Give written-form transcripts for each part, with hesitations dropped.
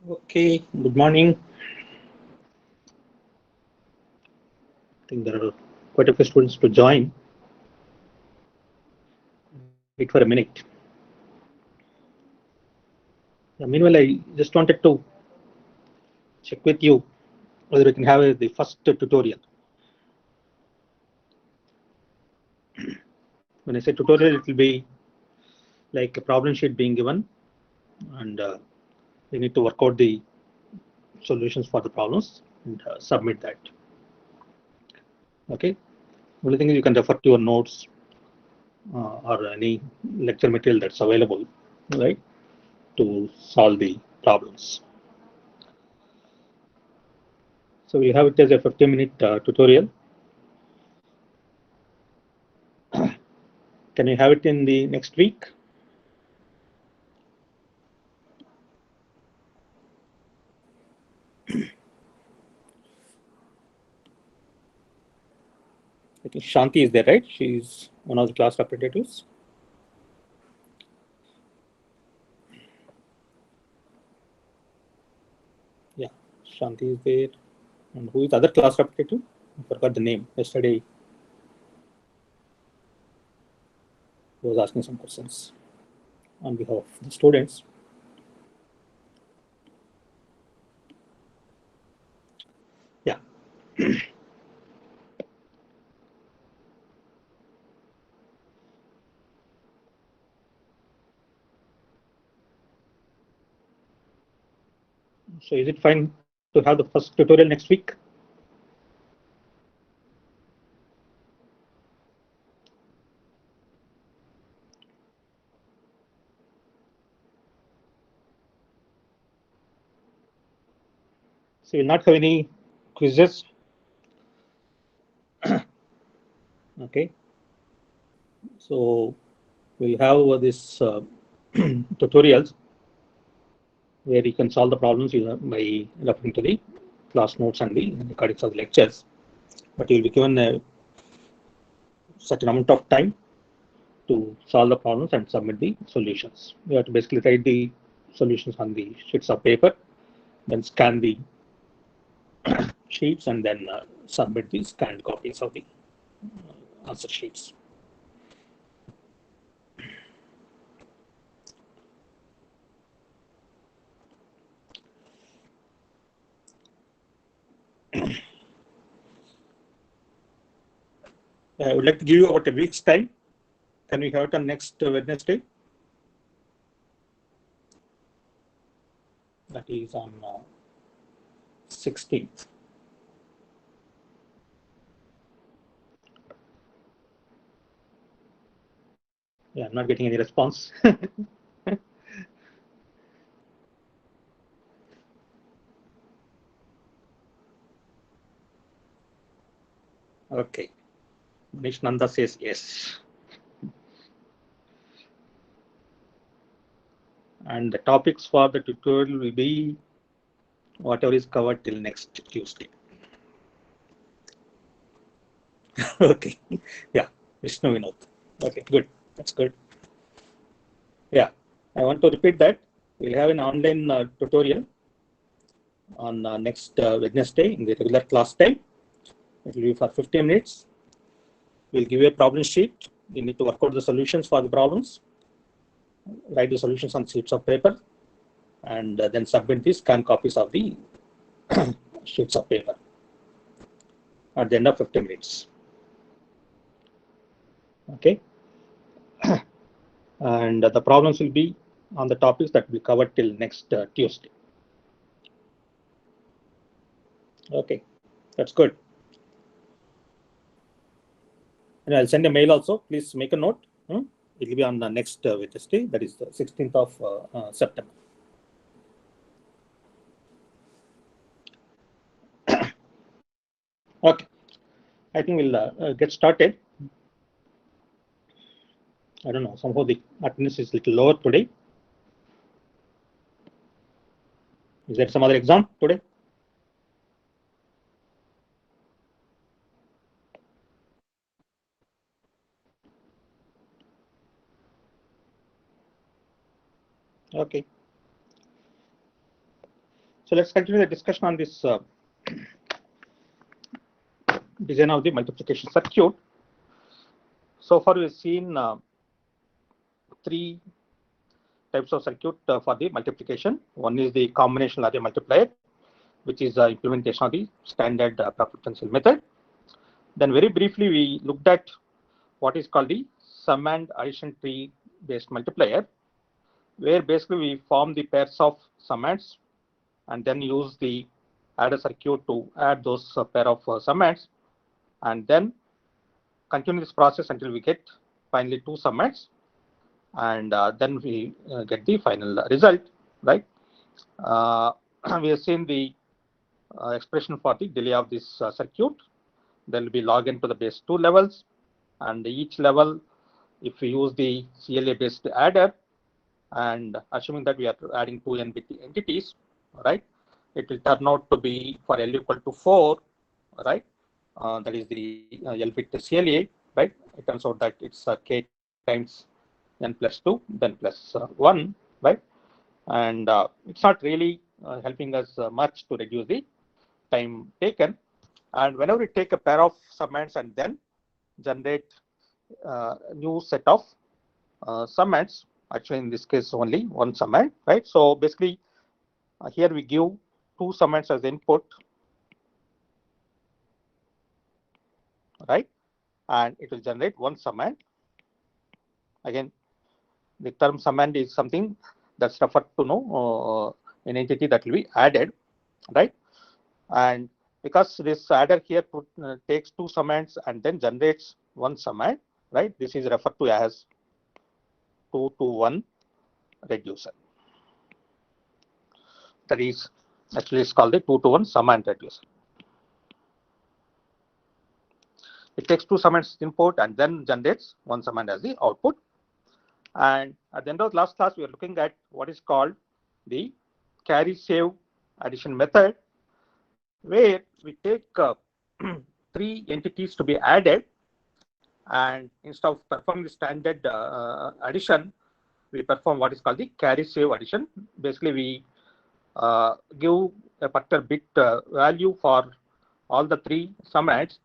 Okay, good morning. I think there are quite a few students to join. Wait for a minute. Meanwhile, I just wanted to check with you whether we can have the first tutorial. When I say tutorial, it will be like a problem sheet being given, and we need to work out the solutions for the problems and submit that. Okay. Only thing is you can refer to your notes or any lecture material that's available, right, to solve the problems. So we have it as a 15-minute tutorial. Can we have it in the next week? I think Shanti is there, right? She's one of the class representatives. Yeah, Shanti is there. And who is the other class representative? I forgot the name. Yesterday, he was asking some questions on behalf of the students. Yeah. So is it fine to have the first tutorial next week? So we'll not have any quizzes. Okay. So we'll have this tutorials where you can solve the problems by referring to the class notes and the recordings of the lectures. But you'll be given a certain amount of time to solve the problems and submit the solutions. You have to basically write the solutions on the sheets of paper, then scan the sheets, and then submit the scanned copies of the answer sheets. I would like to give you about a week's time. Can we have it on next Wednesday? That is on 16th. Yeah, I'm not getting any response. Okay. Nishnanda says yes. And the topics for the tutorial will be whatever is covered till next Tuesday. Okay. Yeah. Vishnu Vinod. Okay, good. That's good. Yeah. I want to repeat that. We'll have an online tutorial on next Wednesday in the regular class time. It will be for 15 minutes. We'll give you a problem sheet. You need to work out the solutions for the problems, write the solutions on sheets of paper, and then submit the scanned copies of the sheets of paper at the end of 15 minutes. Okay. And the problems will be on the topics that we covered till next Tuesday. Okay, that's good. And I'll send a mail also. Please make a note. It will be on the next Wednesday, that is the 16th of September. Okay, I think we'll get started. I don't know, somehow the attendance is a little lower today. Is there some other exam today? Okay. So let's continue the discussion on this design of the multiplication circuit. So far we've seen three types of circuit for the multiplication. One is the combination array multiplier, which is the implementation of the standard proper pencil method. Then very briefly we looked at what is called the sum and addition tree based multiplier, where basically we form the pairs of summands and then use the adder circuit to add those pair of summands, and then continue this process until we get finally two summands, and then we get the final result, right? We have seen the expression for the delay of this circuit. There will be log n to the base 2 levels, and each level, if we use the CLA based adder, and assuming that we are adding two n bit entities, right, it will turn out to be for L equal to 4, right? That is the L bit CLA, right? It turns out that it's k times n plus 2, then plus 1, right? And it's not really helping us much to reduce the time taken. And whenever we take a pair of summands and then generate new set of summands, actually in this case only one summand, right? So basically here we give two summands as input, right? And it will generate one summand. Again, the term summand is something that's referred to an entity that will be added, right? And because this adder here takes two summands and then generates one summand, right? This is referred to as 2 to 1 reducer. That is actually it's called the 2 to 1 summand reducer. It takes two summands input and then generates one summand as the output. And at the end of last class, we are looking at what is called the carry save addition method, where we take three entities to be added, and instead of performing the standard addition, we perform what is called the carry save addition. Basically, we give a particular bit value for all the three summands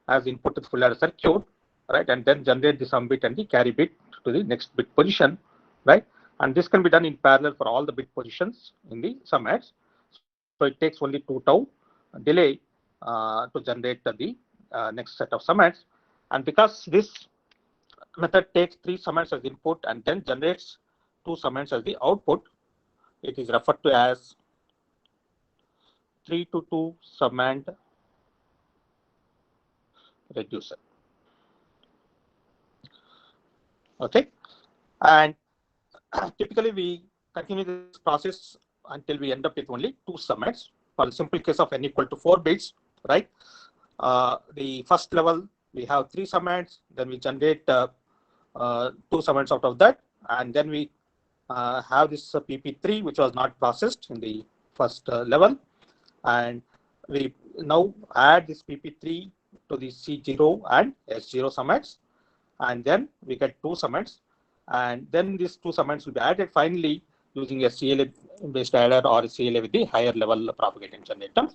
as input to the full adder circuit, right? And then generate the sum bit and the carry bit to the next bit position, right? And this can be done in parallel for all the bit positions in the summands. So it takes only 2 tau delay to generate the next set of summands. And because this method takes three summands as input and then generates two summands as the output, it is referred to as 3 to 2 summand reducer. Okay, and typically we continue this process until we end up with only two summands. For the simple case of n equal to 4 bits, right? The first level we have three summands, then we generate two summands out of that, and then we have this PP3 which was not processed in the first level, and we now add this PP3 to the C0 and S0 summands, and then we get two summands, and then these two summands will be added finally using a CLA based adder or a CLA with the higher level propagating generator.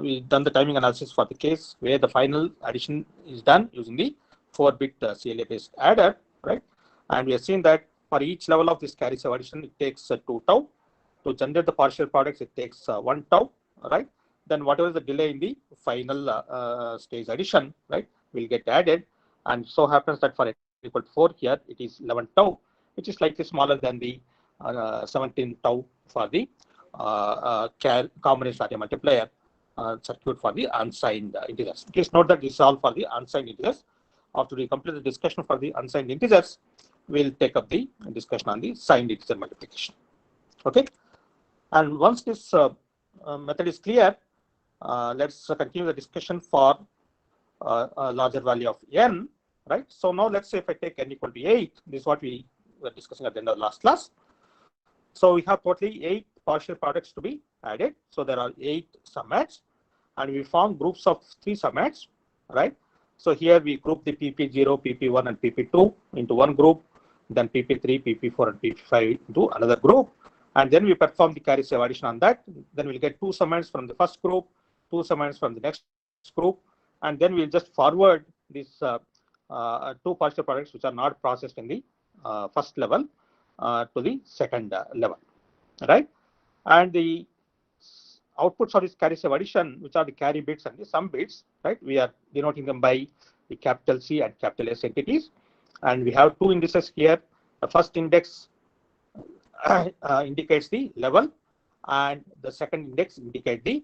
We've done the timing analysis for the case where the final addition is done using the 4-bit CLA based adder, right? And we have seen that for each level of this carry save addition, it takes 2 tau. To generate the partial products, it takes 1 tau, right? Then whatever is the delay in the final stage addition, right, will get added. And so happens that for n equal to 4 here, it is 11 tau, which is slightly smaller than the 17 tau for the combination array multiplier circuit for the unsigned integers. Please note that this is all for the unsigned integers. After we complete the discussion for the unsigned integers, we'll take up the discussion on the signed integer multiplication. Okay, and once this method is clear, let's continue the discussion for a larger value of n, right? So now let's say if I take n equal to 8, this is what we were discussing at the end of last class. So we have totally 8 partial products to be added. So there are 8 summands, and we form groups of 3 summands, right? So here we group the PP0, PP1, and PP2 into one group, then PP3, PP4, and PP5 into another group. and then we perform the carry save addition on that. Then we'll get 2 summands from the first group, 2 summands from the next group, and then we'll just forward these 2 partial products which are not processed in the first level to the second level, right? And the outputs of this carry save addition, which are the carry bits and the sum bits, right? We are denoting them by the capital C and capital S entities, and we have 2 indices here. The first index indicates the level, and the second index indicates the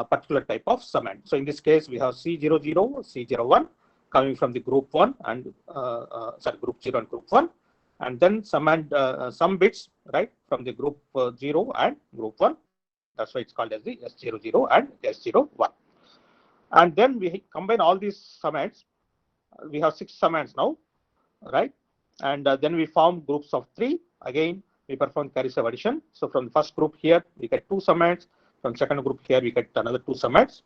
particular type of summand. So in this case, we have C00, C01 coming from the group 1 and group 0 and group 1, and then some bits, right, from the group 0 and group 1. That's why it's called as the S00 and S01. And then we combine all these summands. We have 6 summands now, right? And then we form groups of 3. Again, we perform carry save addition. So from the first group here, we get 2 summands. From second group here, we get another 2 summands,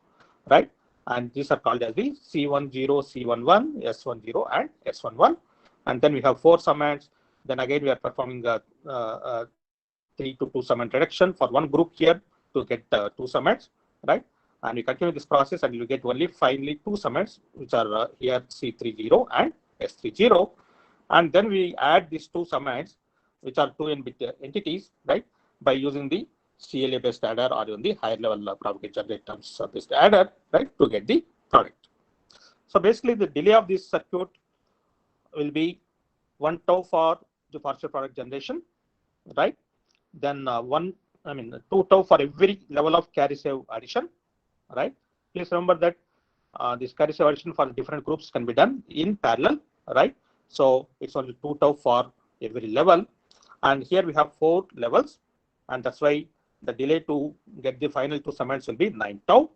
right? And these are called as the C10, C11, S10, and S11. And then we have 4 summands. Then again, we are performing 3 to 2 summand reduction for one group here to get 2 summands, right? And we continue this process and you get only finally 2 summands, which are here C30 and S30. And then we add these 2 summands, which are 2 n-bit entities, right, by using the CLA based adder or even the higher level probability generate terms based adder, right, to get the product. So basically, the delay of this circuit will be 1 tau for the partial product generation, right? Then 2 tau for every level of carry save addition, right? Please remember that this carry save addition for different groups can be done in parallel, right? So it's only 2 tau for every level, and here we have 4 levels, and that's why the delay to get the final 2 summands will be 9 tau.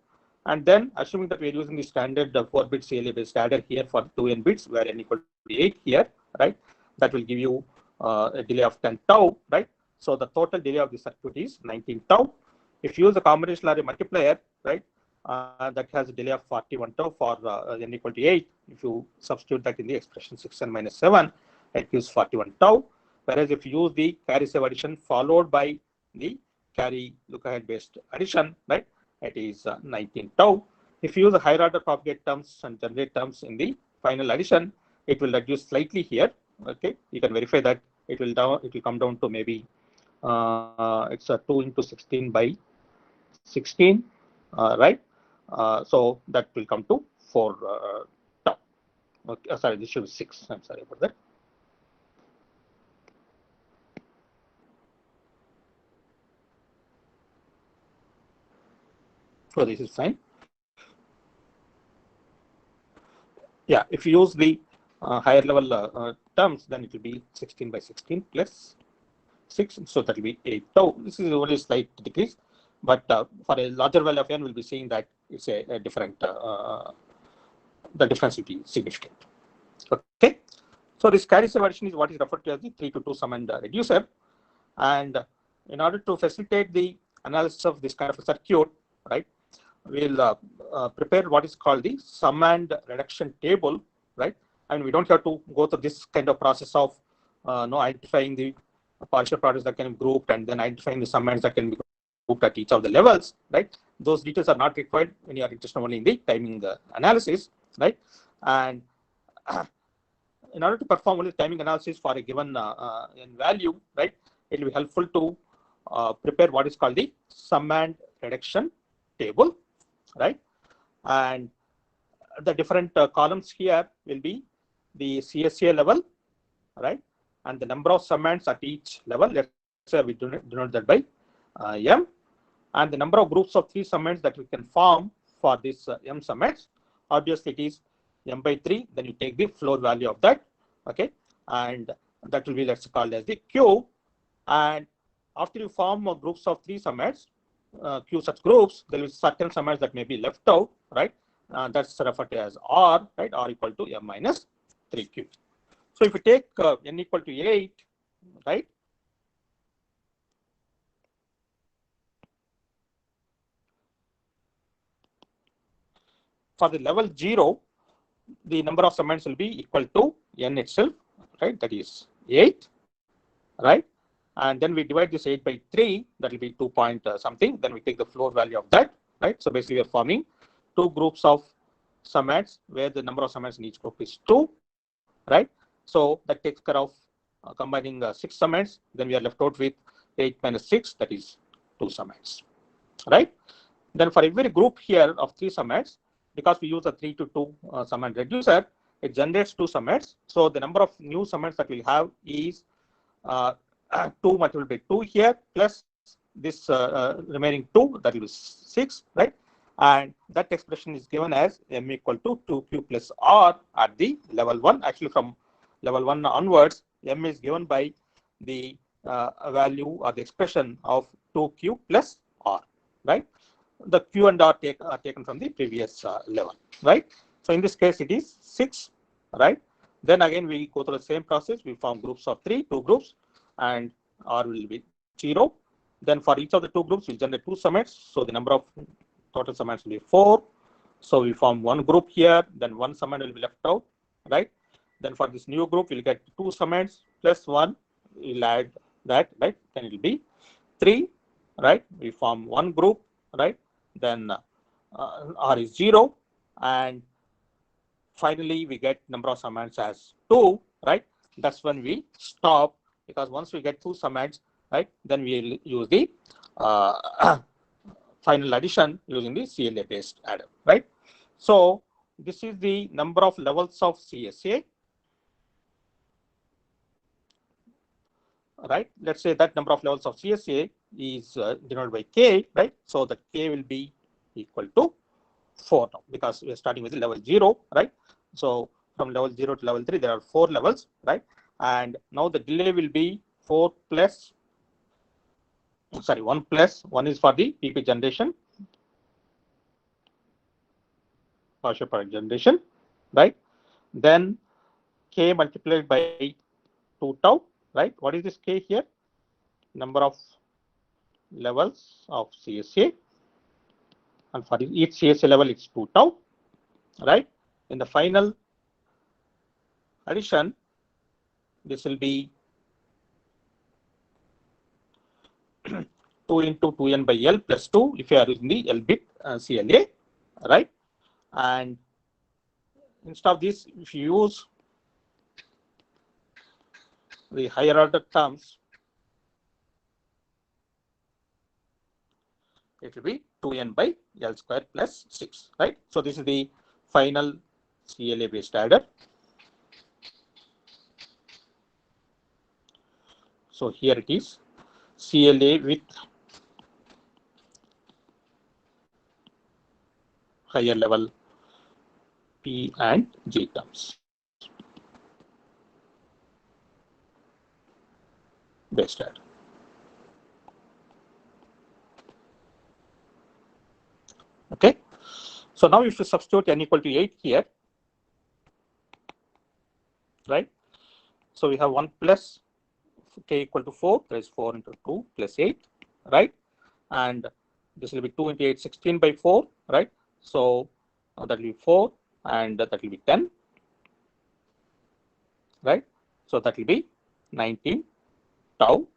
And then assuming that we are using the standard 4-bit CLA based adder here for 2n bits, where n equal to 8 here, right? That will give you a delay of 10 tau, right? So the total delay of the circuit is 19 tau. If you use the combinational array multiplier, right, that has a delay of 41 tau for n equal to 8. If you substitute that in the expression 6n minus 7, it gives 41 tau. Whereas if you use the carry save addition followed by the carry look ahead based addition, right, it is 19 tau. If you use the higher order propagate terms and generate terms in the final addition, it will reduce slightly here. Okay, you can verify that it will come down to maybe it's a 2 into 16 by 16, right? So that will come to 4 tau. Okay, sorry, this should be 6. I'm sorry about that. So this is fine. Yeah, if you use the higher level terms, then it will be 16 by 16 plus 6, so that will be 8 tau. This is only a slight decrease, but for a larger value of n, we'll be seeing that it's a different, the difference will be significant. Okay, so this carry save addition is what is referred to as the 3 to 2 summand reducer, and in order to facilitate the analysis of this kind of a circuit, right, we'll prepare what is called the summand reduction table, right? And we don't have to go through this kind of process of identifying the partial products that can be grouped and then identifying the summands that can be grouped at each of the levels, right? Those details are not required when you are interested only in the timing analysis, right? And in order to perform only timing analysis for a given value, right, it will be helpful to prepare what is called the summand reduction table, right? And the different columns here will be the CSA level, right, and the number of summands at each level. Let's say we denote that by m, and the number of groups of 3 summands that we can form for this m summands. Obviously, it is m by 3. Then you take the floor value of that, okay, and that will be, let's call as the q. And after you form groups of 3 summands, q such groups, there will be certain summands that may be left out, right? That's referred to as r, right? R equal to m minus 3q. So if you take n equal to 8, right? For the level 0, the number of summands will be equal to n itself, right? That is 8, right? and then we divide this 8 by 3, that will be 2 point something, then we take the floor value of that, right? So basically we are forming two groups of submats where the number of submats in each group is 2, right? So that takes care of combining 6 submats, then we are left out with 8 minus 6, that is 2 submats, right? Then for every group here of 3 submats, because we use a 3 to 2 submat reducer, it generates 2 submats. So the number of new submats that we'll have is 2 multiplied by 2 here plus this remaining 2, that will be 6, right? And that expression is given as m equal to 2q plus r at the level 1. Actually, from level 1 onwards, m is given by the value or the expression of 2q plus r, right? The q and r are taken from the previous level, right? So in this case, it is 6, right? Then again, we go through the same process. We form groups of 3, 2 groups, and r will be 0. Then for each of the 2 groups, we'll generate 2 submats. So the number of total submats will be 4. So we form one group here, then one submat will be left out, right? Then for this new group, we'll get 2 submats plus 1. We'll add that, right? Then it will be 3, right? We form one group, right? Then r is 0, and finally we get number of submats as 2, right? That's when we stop, because once we get 2 submats, right, then we use the final addition using the CLA based adder, right? So this is the number of levels of CSA, right? Let's say that number of levels of CSA is denoted by K, right? So the K will be equal to 4 now, because we are starting with the level 0, right? So from level 0 to level 3, there are 4 levels, right? And now the delay will be 1 plus 1 is for the PP generation, partial product generation, right? Then K multiplied by 2 tau, right? What is this K here? Number of levels of CSA, and for each CSA level, it's 2 tau, right? In the final addition, this will be 2 into 2n by L plus 2 if you are using the L bit CLA, right? And instead of this, if you use the higher order terms, it will be 2n by L square plus 6, right? So this is the final CLA based adder. So here it is, CLA with higher level P and G terms based adder. Okay, so now if you substitute n equal to 8 here, right? So we have 1 plus K equal to 4, that is 4 into 2 plus 8, right? And this will be 2 into 8, 16 by 4, right? So that will be 4, and that will be 10, right? So that will be 19 tau,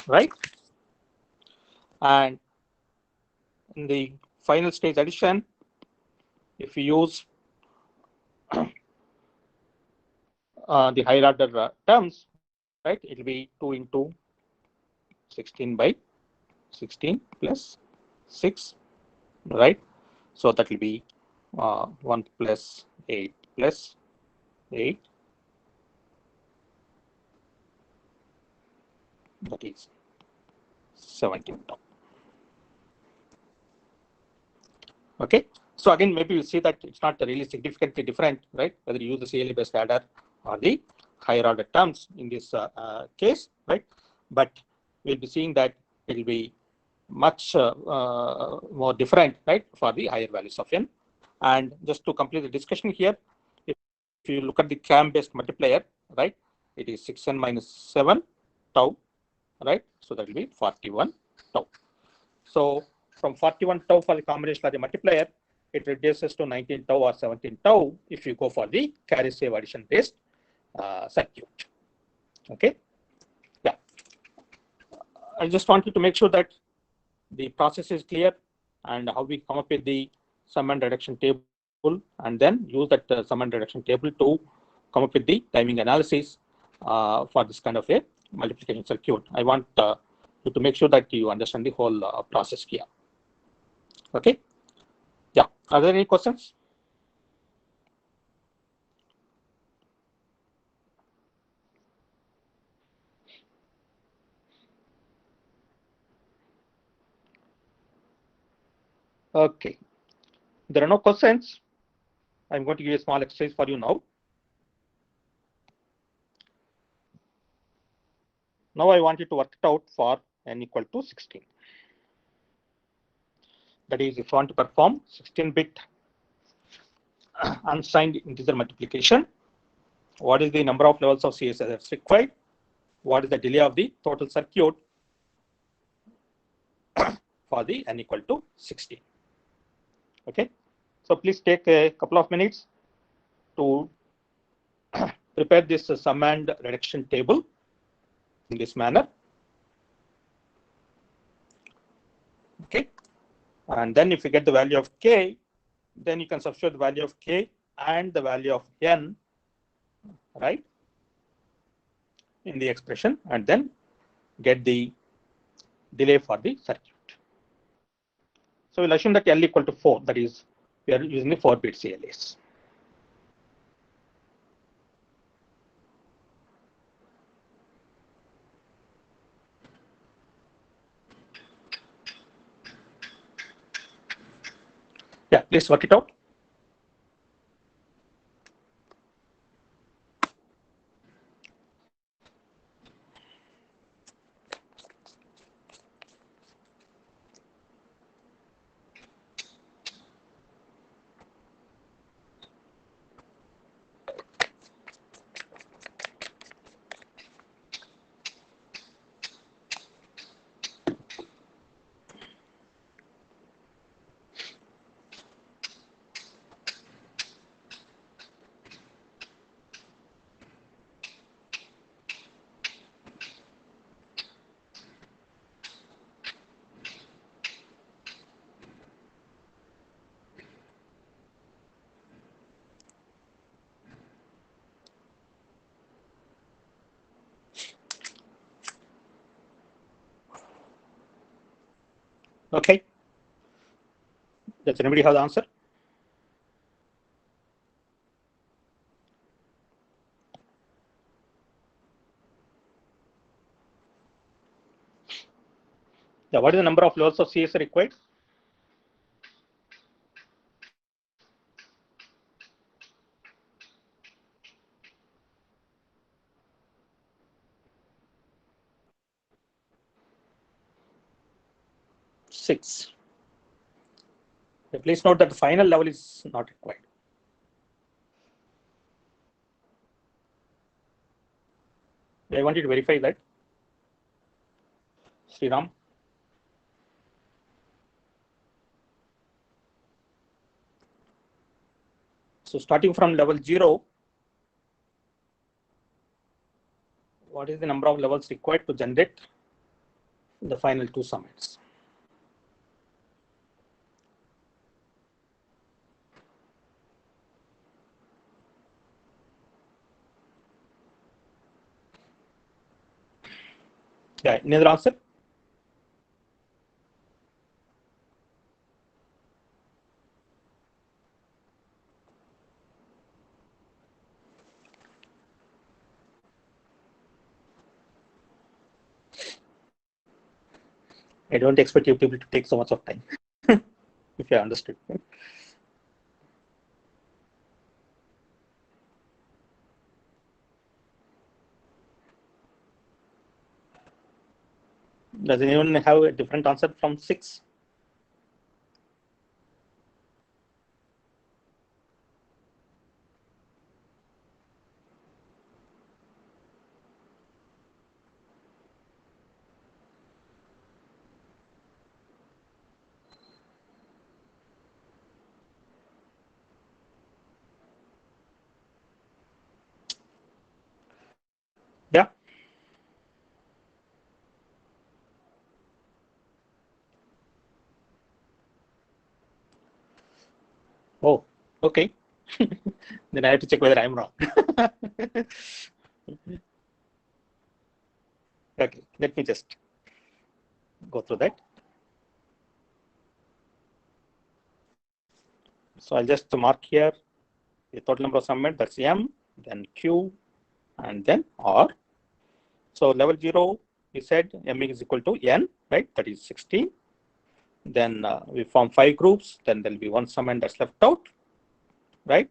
right? And in the final stage addition, if you use the higher order terms, right, it will be 2 into 16 by 16 plus 6, right? So that will be 1 plus 8 plus 8, that is 17 tau. Okay, so again, maybe you see that it's not really significantly different, right? Whether you use the CLA based adder or the higher order terms in this case, right? But we'll be seeing that it will be much more different, right, for the higher values of n. And just to complete the discussion here, if you look at the CAM based multiplier, right, it is 6n minus 7 tau, right? So that will be 41 tau. So from 41 tau for the combination of the multiplier, it reduces to 19 tau or 17 tau if you go for the carry save addition based circuit. Okay. Yeah. I just wanted to make sure that the process is clear and how we come up with the sum and reduction table, and then use that sum and reduction table to come up with the timing analysis for this kind of a multiplication circuit. I want you to make sure that you understand the whole process here. Okay. Yeah. Are there any questions? Okay. There are no questions. I'm going to give a small exercise for you now. Now I want you to work it out for n equal to 16. That is, if you want to perform 16-bit unsigned integer multiplication, what is the number of levels of CSS required? What is the delay of the total circuit for the n equal to 16? Okay. So please take a couple of minutes to prepare this sum and reduction table in this manner. Okay. And then if you get the value of k, then you can substitute the value of k and the value of n, right, in the expression, and then get the delay for the circuit. So we'll assume that L equal to 4, that is, we are using the 4-bit CLAs. Yeah, please work it out. Okay. Does anybody have the answer? Yeah, what is the number of levels of CS required? Six. Please note that the final level is not required. I want you to verify that. Sriram. So starting from level 0, what is the number of levels required to generate the final two summits? Yeah, any other answer? I don't expect you people to take so much of time, if you understood. Does anyone have a different answer from 6? Oh, okay. Then I have to check whether I'm wrong. Okay, let me just go through that. So I'll just mark here the total number of submit, that's M, then Q, and then R. So level 0, we said M is equal to N, right? That is 16. Then we form 5 groups, then there'll be one submit that's left out, right?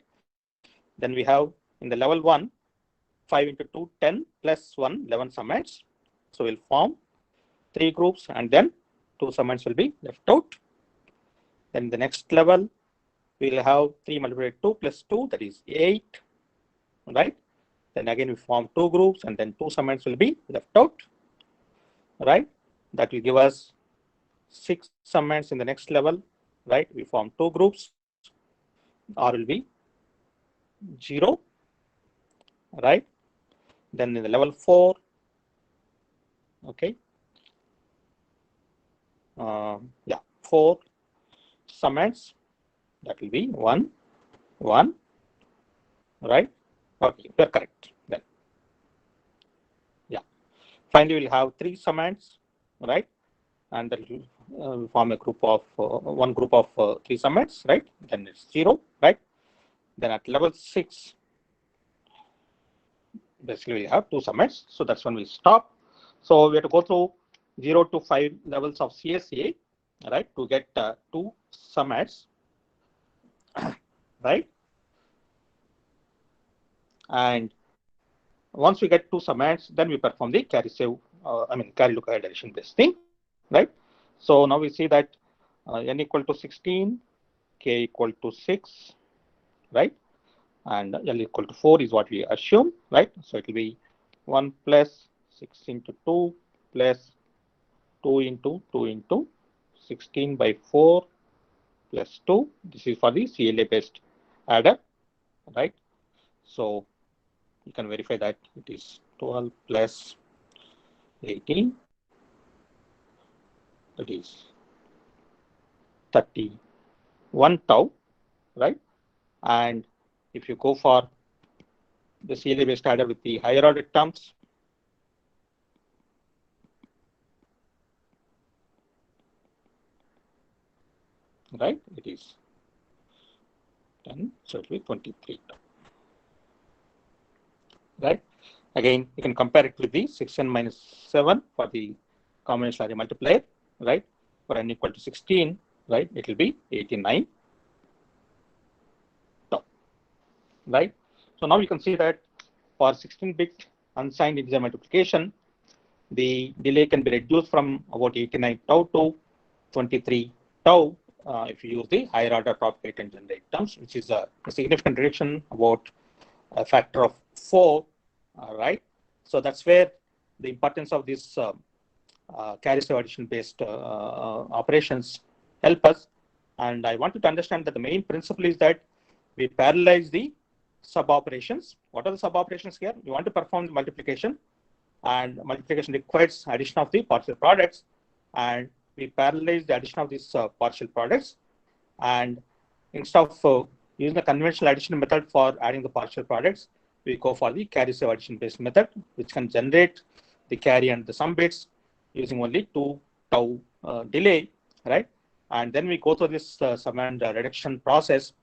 Then we have in the level 1, 5 into 2, 10 plus 1, 11 submits. So we'll form 3 groups and then 2 submits will be left out. Then the next level, we'll have 3 multiplied by 2 plus 2, that is 8, right? Then again we form 2 groups and then 2 submits will be left out, right? That will give us 6 submits in the next level, right? We form 2 groups, R will be 0, right? Then in the level 4, okay, 4 submits, that will be 1, 1, right? Okay, you're correct then. Yeah. Finally, we'll have 3 submits, right? And then we'll form a group of one group of 3 submits, right? Then it's 0, right? Then at level 6, basically we have 2 submits. So that's when we stop. So we have to go through 0 to 5 levels of CSA, right, to get 2 submits, right? And once we get 2 submits, then we perform the carry save, carry look ahead addition based thing, right? So now we see that n equal to 16, k equal to 6, right? And L equal to 4 is what we assume, right? So it will be 1 plus 6 into 2 plus 2 into 2 into 16 by 4 plus 2. This is for the CLA based adder, right? So you can verify that it is 12 plus 18, that is 31 tau, right? And if you go for the CLA based adder with the higher order terms, right, it is 10, so it will be 23 tau, right? Again, you can compare it with the 6n minus 7 for the combination array multiplier, right? For n equal to 16, right, it will be 89 tau, right? So now you can see that for 16-bit unsigned integer multiplication, the delay can be reduced from about 89 tau to 23 tau if you use the higher order propagate and generate terms, which is a significant reduction, about a factor of 4, right? So that's where the importance of this carry save addition based operations help us. And I wanted to understand that the main principle is that we parallelize the sub operations. What are the sub operations here? We want to perform the multiplication, and multiplication requires addition of the partial products, and we parallelize the addition of these partial products. And instead of using the conventional addition method for adding the partial products, we go for the carry save addition based method, which can generate the carry and the sum bits using only 2 tau delay, right? And then we go through this sum and reduction process,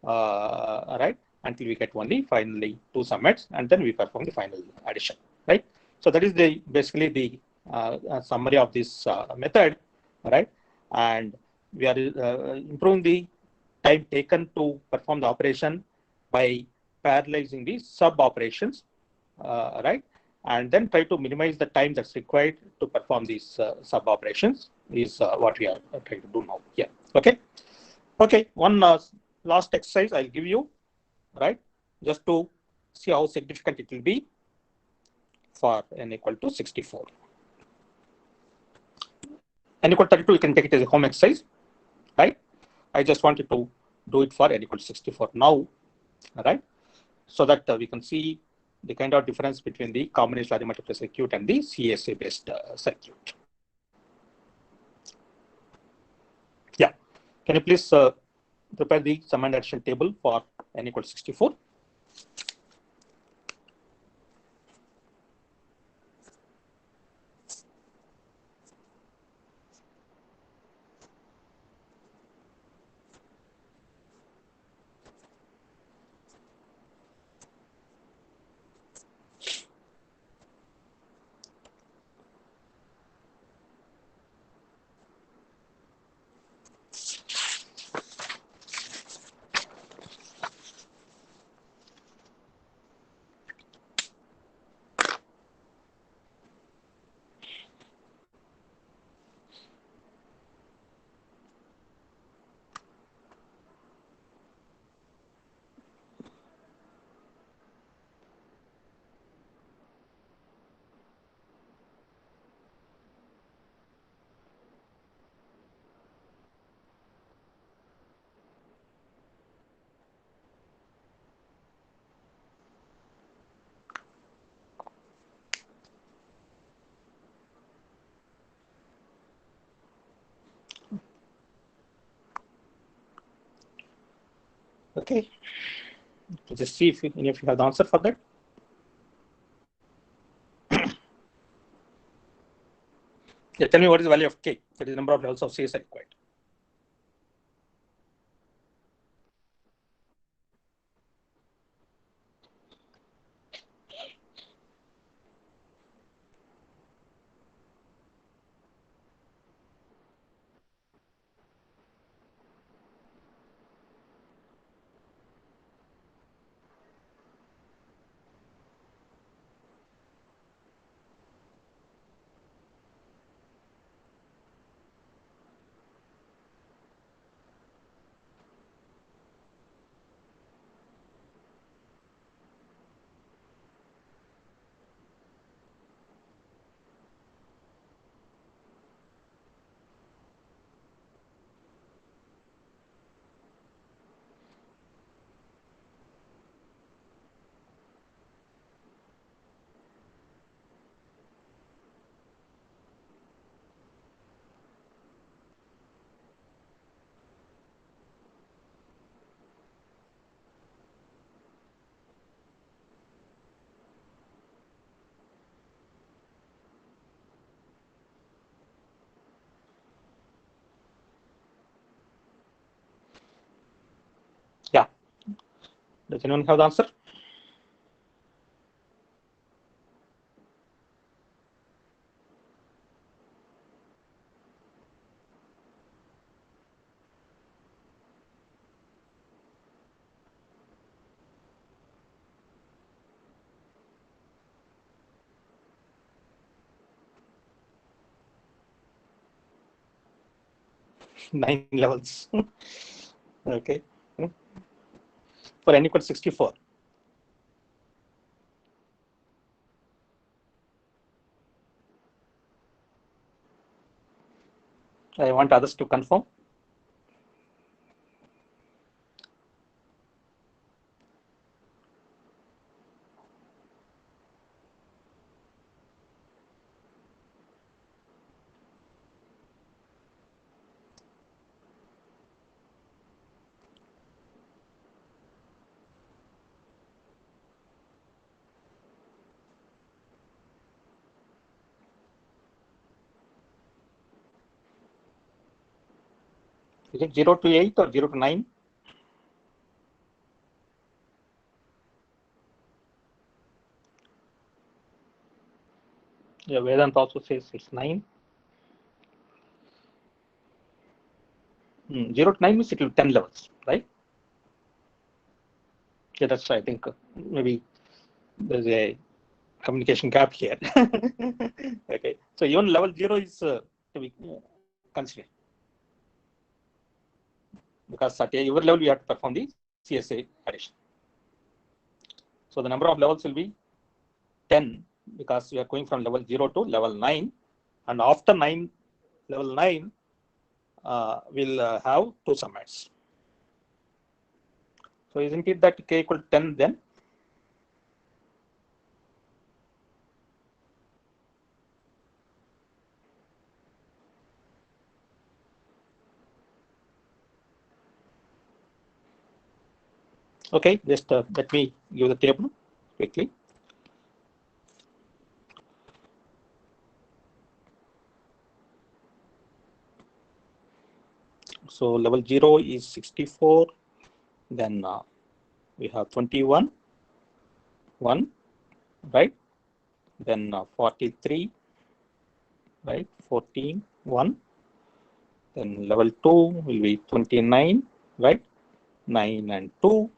right, until we get only finally 2 summits, and then we perform the final addition, right? So that is the basically the summary of this method, right? And we are improving the time taken to perform the operation by parallelizing the sub operations, right? And then try to minimize the time that's required to perform these sub operations is what we are trying to do now. Yeah. Okay. Okay. One last exercise I'll give you, right? Just to see how significant it will be for n equal to 64. N equal to 32, you can take it as a home exercise, right? I just wanted to do it for n equal to 64 now, right? So that we can see the kind of difference between the combination array multiplier circuit and the CSA based circuit. Yeah. Can you please prepare the sum and addition table for n equals 64. Okay, so just see if any of you have the answer for that. Yeah, tell me what is the value of k? That is the number of levels of CSI required. Yeah, does anyone have the answer? Nine levels. Okay. For n equals 64. I want others to confirm. Is it 0 to 8 or 0 to 9? Yeah, Vedant also says it's 9. 0 to 9 means it will be 10 levels, right? Yeah, that's right. I think maybe there's a communication gap here. Okay, so even level 0 is to be considered, because at your level we have to perform the CSA addition. So the number of levels will be 10, because we are going from level 0 to level 9, and after level 9 we'll have two submits. So isn't it that k equal to 10 then? Okay, just let me give the table quickly. So level 0 is 64, then we have 21, 1, right? Then 43, right? 14, 1. Then level 2 will be 29, right? 9 and 2,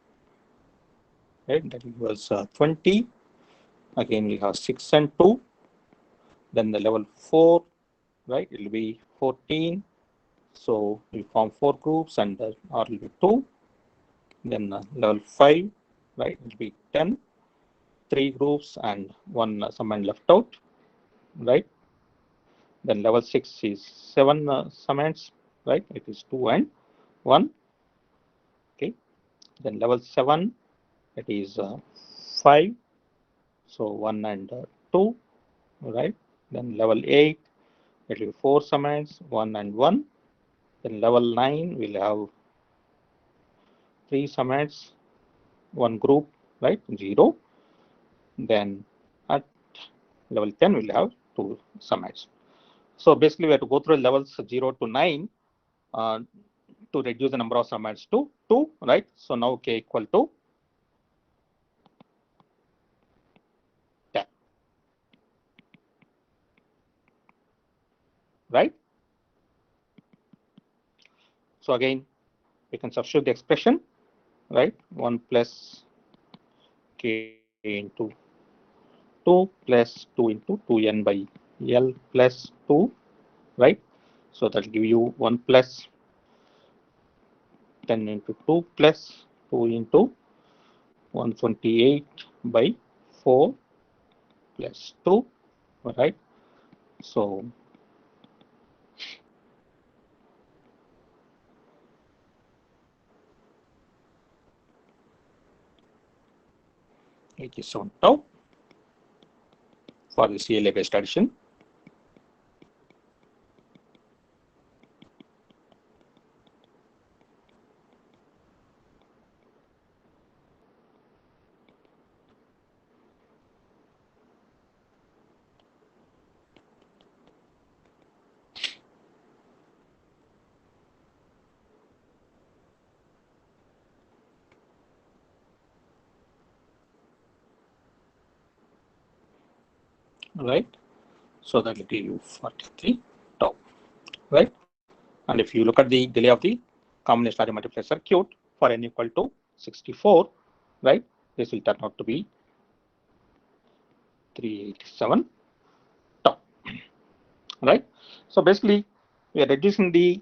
right? That was 20. Again, we have 6 and 2. Then the level 4, right? It will be 14. So we form 4 groups and R will be 2. Then level 5, right? It will be 10. 3 groups and 1 summand left out, right? Then level 6 is 7 summands, right? It is 2 and 1. Okay. Then level 7, it is 5. So 1 and 2, right? Then level 8, it will be 4 summands, 1 and 1. Then level 9, we'll have 3 summands, 1 group, right? 0. Then at level 10, we'll have 2 summands. So basically, we have to go through levels 0 to 9 to reduce the number of summands to 2, right? So now k equal to 10, right? So again, we can substitute the expression, right? 1 plus k into 2 plus 2 into 2n by L plus 2, right? So that will give you 1 plus 10 into 2 plus 2 into 128 by 4 plus 2, right? So it is on tau for the CLA based addition. Right, so that will give you 43 tau, right? And if you look at the delay of the combination array multiplier circuit for n equal to 64, right? This will turn out to be 387 tau, right? So basically, we are reducing the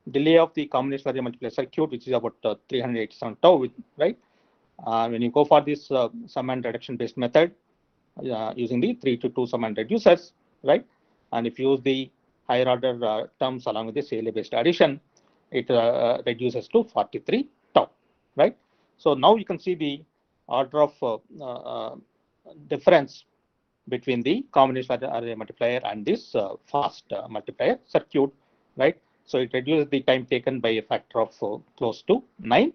delay of the combination array multiplier circuit, which is about 387 tau, right? When you go for this sum and reduction based method, using the 3 to 2 sum and reducers, right? And if you use the higher order terms along with the CLA based addition, it reduces to 43 tau, right? So now you can see the order of difference between the combination array multiplier and this fast multiplier circuit, right? So it reduces the time taken by a factor of close to 9.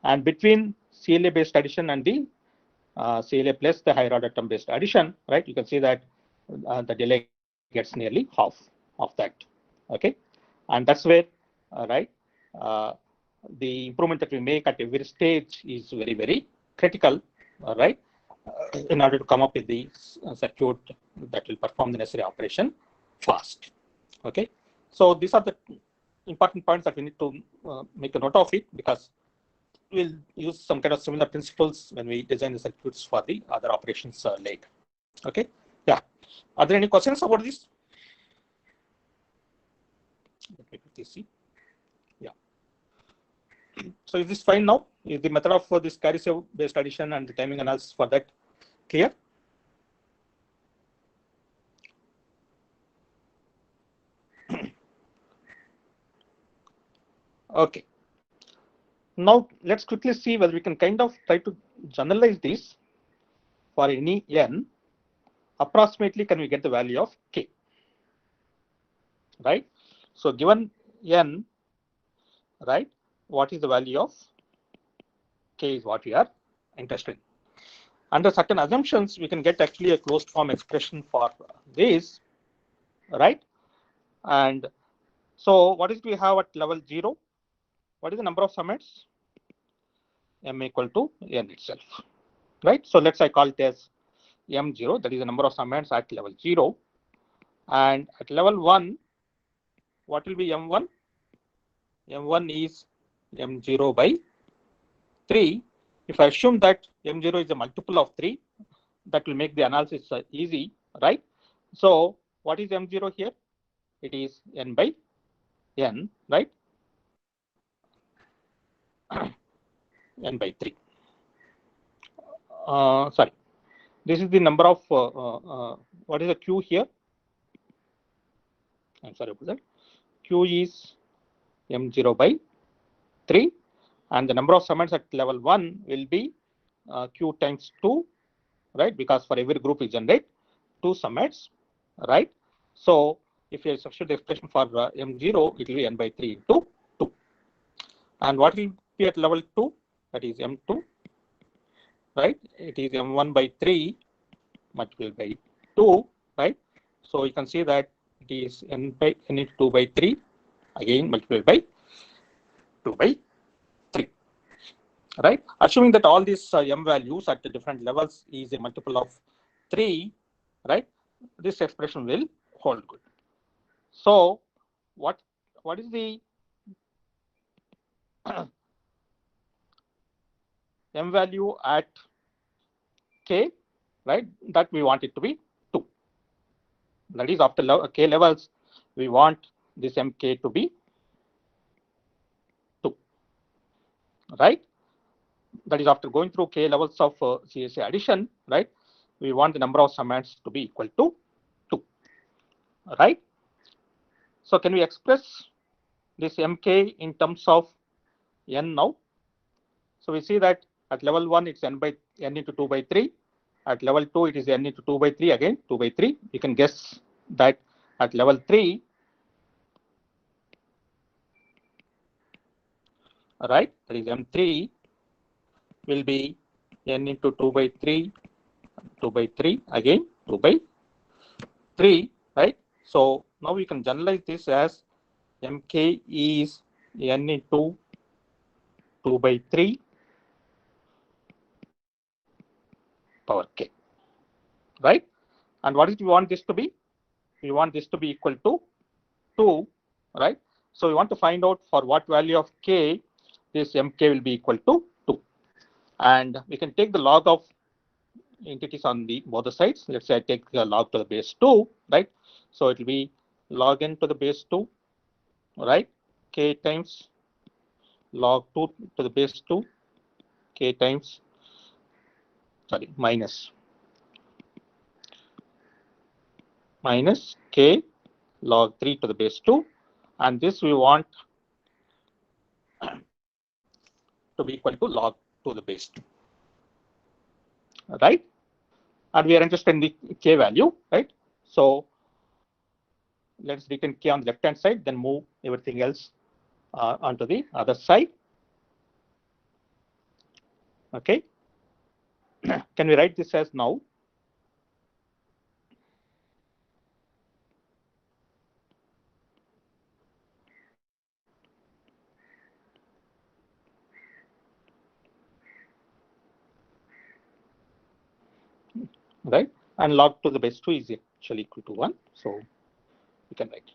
And between CLA based addition and the CLA plus the higher order term based addition, right? You can see that the delay gets nearly half of that. Okay, and that's where, right, the improvement that we make at every stage is very, very critical, right? In order to come up with the circuit that will perform the necessary operation fast. Okay, so these are the important points that we need to make a note of it, because we'll use some kind of similar principles when we design the circuits for the other operations later. Okay, yeah. Are there any questions about this? Let me quickly see. Yeah. So is this fine now? Is the method of this carry save based addition and the timing analysis for that clear? Okay. Now let's quickly see whether we can kind of try to generalize this for any n. Approximately, can we get the value of k? Right. So given n, right, what is the value of K is what we are interested in. Under certain assumptions, we can get actually a closed form expression for this, right? And so what is we have at level 0? What is the number of summits? M equal to n itself, right? So let's I call it as M0, that is the number of summits at level 0. And at level 1, what will be M1? M1 is M0 by 3. If I assume that M0 is a multiple of 3, that will make the analysis easy, right? So what is M0 here? It is n by n, right? N by 3. Sorry, this is the number of, what is the Q here? I'm sorry about that. Q is M0 by 3, and the number of summits at level 1 will be Q times 2, right? Because for every group we generate 2 summits, right? So if you substitute the expression for M0, it will be n by 3 into 2. And what will be at level 2? That is M2, right? It is M1 by 3 multiplied by 2, right? So you can see that it is n into 2 by 3, again multiplied by 2 by 3, right? Assuming that all these m values at the different levels is a multiple of 3, right? This expression will hold good. So what is the m value at k, right? That we want it to be 2. That is, after k levels, we want this mk to be 2, right? That is, after going through k levels of CSA addition, right? We want the number of summands to be equal to 2, right? So can we express this mk in terms of n now? So we see that at level 1 it's n into 2 by 3. At level 2 it is n into 2 by 3, again 2 by 3. You can guess that at level 3, right, that is m3 will be n into 2 by 3, 2 by 3, again 2 by 3, right? So now we can generalize this as mk is n into 2 by 3 power k, right? And what is we want this to be? We want this to be equal to 2, right? So we want to find out for what value of k this mk will be equal to 2. And we can take the log of entities on the both the sides. Let's say I take the log to the base 2, right? So it will be log n to the base 2, right? K times log 2 to the base 2, k times, sorry, minus k log 3 to the base 2, and this we want to be equal to log to the base 2, right? And we are interested in the k value, right? So let's return k on the left hand side, then move everything else onto the other side. Okay. Can we write this as now? Right? And log to the base 2 is actually equal to 1. So we can write it.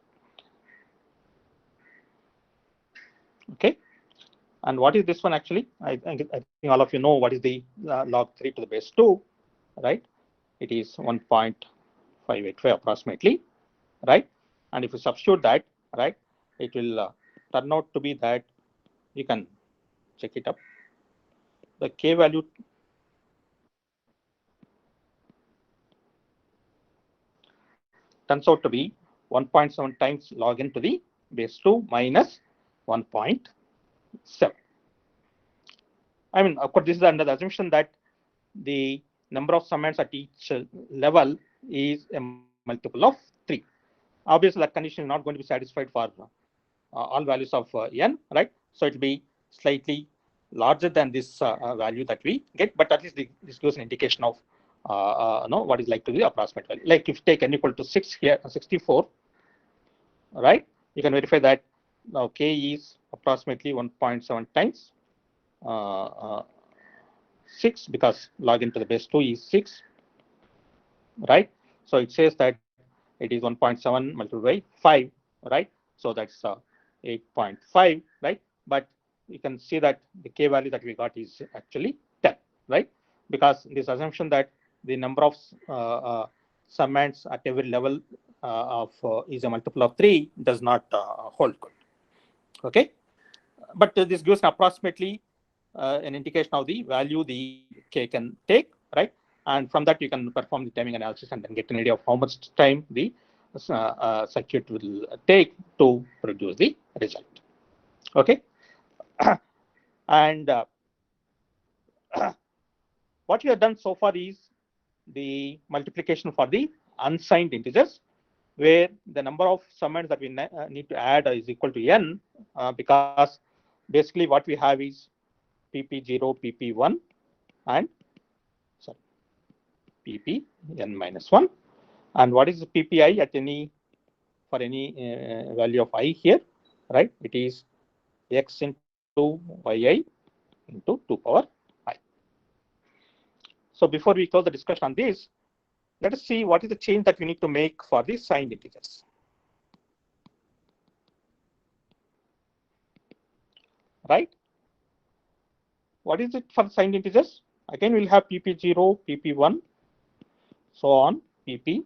Okay. And what is this one actually? I think all of you know what is the log 3 to the base 2, right? It is 1.585 approximately, right? And if you substitute that, right, it will turn out to be that, you can check it up. The k value turns out to be 1.7 times log n to the base 2 minus 1.7. I mean, of course, this is under the assumption that the number of summands at each level is a multiple of 3. Obviously, that condition is not going to be satisfied for all values of n, right? So it will be slightly larger than this value that we get, but at least this gives an indication of what is like to be the approximate value. Like if you take n equal to 6 here, 64, right? You can verify that now k is approximately 1.7 times 6, because log into the base 2 is 6, right? So it says that it is 1.7 multiplied by 5, right? So that's 8.5, right? But you can see that the k value that we got is actually 10, right? Because this assumption that the number of summands at every level is a multiple of 3 does not hold good. Okay, but this gives approximately an indication of the value the k can take, right? And from that you can perform the timing analysis and then get an idea of how much time the circuit will take to produce the result. Okay, and what we have done so far is the multiplication for the unsigned integers, where the number of summands that we need to add is equal to n, because basically what we have is pp0, pp1, and sorry, pp n minus 1. And what is the ppi at any for any value of I here, right? It is x into yi into 2 power I. So before we close the discussion on this, let us see what is the change that we need to make for the signed integers. Right? What is it for signed integers? Again, we'll have pp0, pp1, so on, pp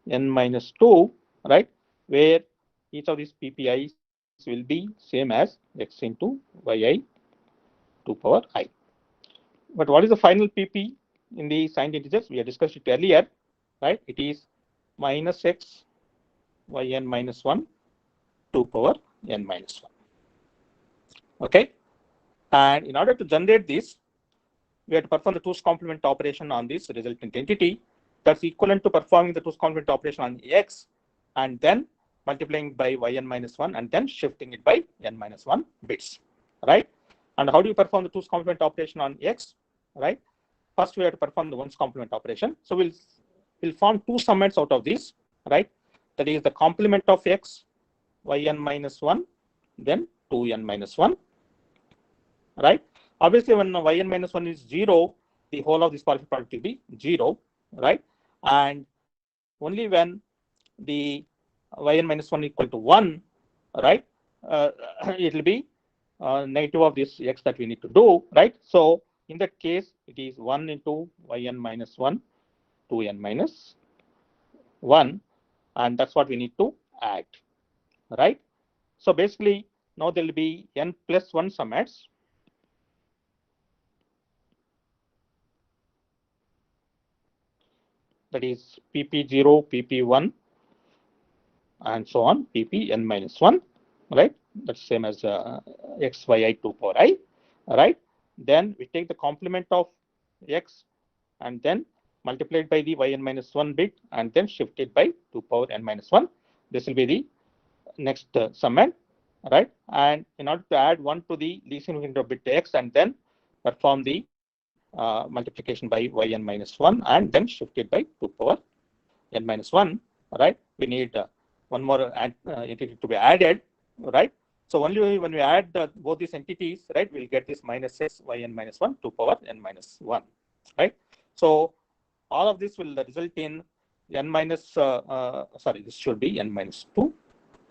n minus 2, right? Where each of these ppis will be same as x into yi 2 power I. But what is the final pp in the signed integers? We have discussed it earlier, right? It is minus x yn minus 1 2 power n minus 1. Okay, and in order to generate this, we have to perform the 2's complement operation on this resultant entity. That's equivalent to performing the 2's complement operation on x and then multiplying by yn minus 1 and then shifting it by n minus 1 bits, right? And how do you perform the 2's complement operation on x, right? First, we have to perform the 1's complement operation. So we'll form 2 summands out of this, right? That is the complement of x, yn minus 1, then 2n minus 1, right? Obviously, when yn minus 1 is 0, the whole of this partial product will be 0, right? And only when the yn minus 1 equal to 1, right, it will be negative of this x that we need to do, right? So in that case, it is 1 into yn minus 1, 2n minus 1, and that's what we need to add, right? So basically, now there will be n plus 1 summands. That is pp0, pp1, and so on, pp n minus 1, right? That's same as x, yi 2 power I, right? Then we take the complement of x and then multiply it by the yn minus 1 bit and then shift it by 2 power n minus 1. This will be the next summand, right? And in order to add 1 to the least significant bit x and then perform the multiplication by yn minus 1 and then shift it by 2 power n minus 1, right? We need one more entity to be added, right? So only when we add both these entities, right, we'll get this minus x yn minus 1 2 power n minus 1, right? So all of this will result in n minus, sorry, this should be n minus 2,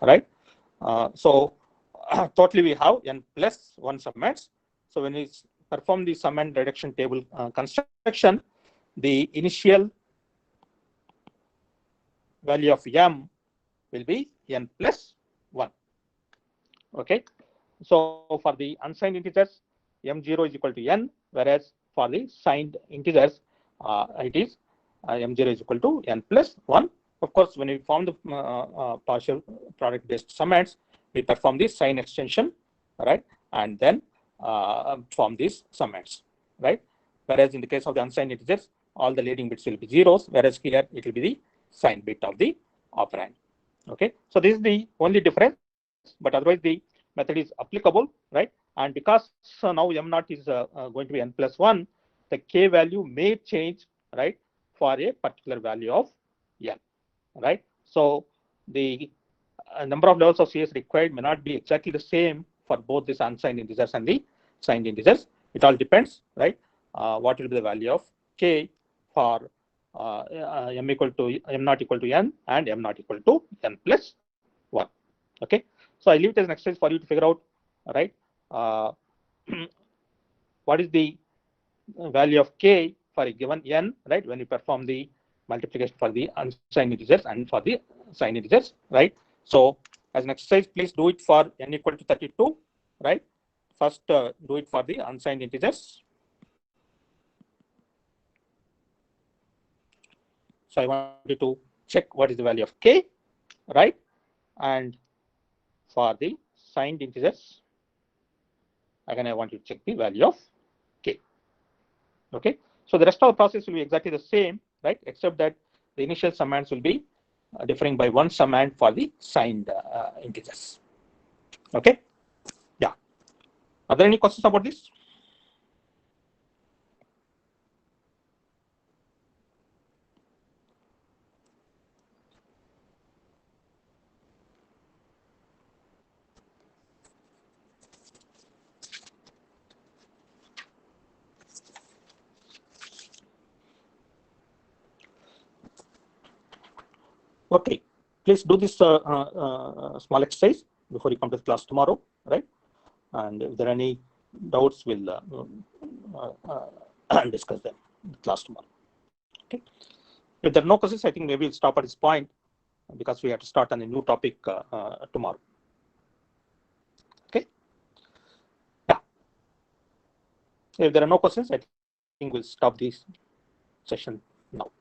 right? So totally we have n plus 1 summands. So when we perform the summand reduction table construction, the initial value of m will be n plus 1. Okay, so for the unsigned integers, m0 is equal to n, whereas for the signed integers, it is m0 is equal to n plus 1. Of course, when we form the partial product based summands, we perform the sign extension, right, and then form these summands, right? Whereas in the case of the unsigned integers, all the leading bits will be zeros, whereas here it will be the signed bit of the operand. Okay, so this is the only difference, but otherwise the method is applicable, right? and because now m naught is going to be n plus 1, the k value may change, right, for a particular value of n, right? So the number of levels of CS required may not be exactly the same for both these unsigned integers and the signed integers. It all depends, right? What will be the value of k for m equal to m not equal to n and m not equal to n plus 1. Okay, so I leave it as an exercise for you to figure out, right? Uh, what is the value of k for a given n, right, when you perform the multiplication for the unsigned integers and for the signed integers, right? So as an exercise, please do it for n equal to 32, right? First, do it for the unsigned integers. So I want you to check what is the value of k, right? And for the signed integers, again, I want you to check the value of k. Okay, so the rest of the process will be exactly the same, right? Except that the initial summands will be differing by one summand for the signed integers. Okay, yeah. Are there any questions about this? Okay, please do this small exercise before you come to the class tomorrow, right? And if there are any doubts, we'll discuss them in the class tomorrow. Okay. If there are no questions, I think maybe we'll stop at this point because we have to start on a new topic tomorrow. Okay. Yeah. If there are no questions, I think we'll stop this session now.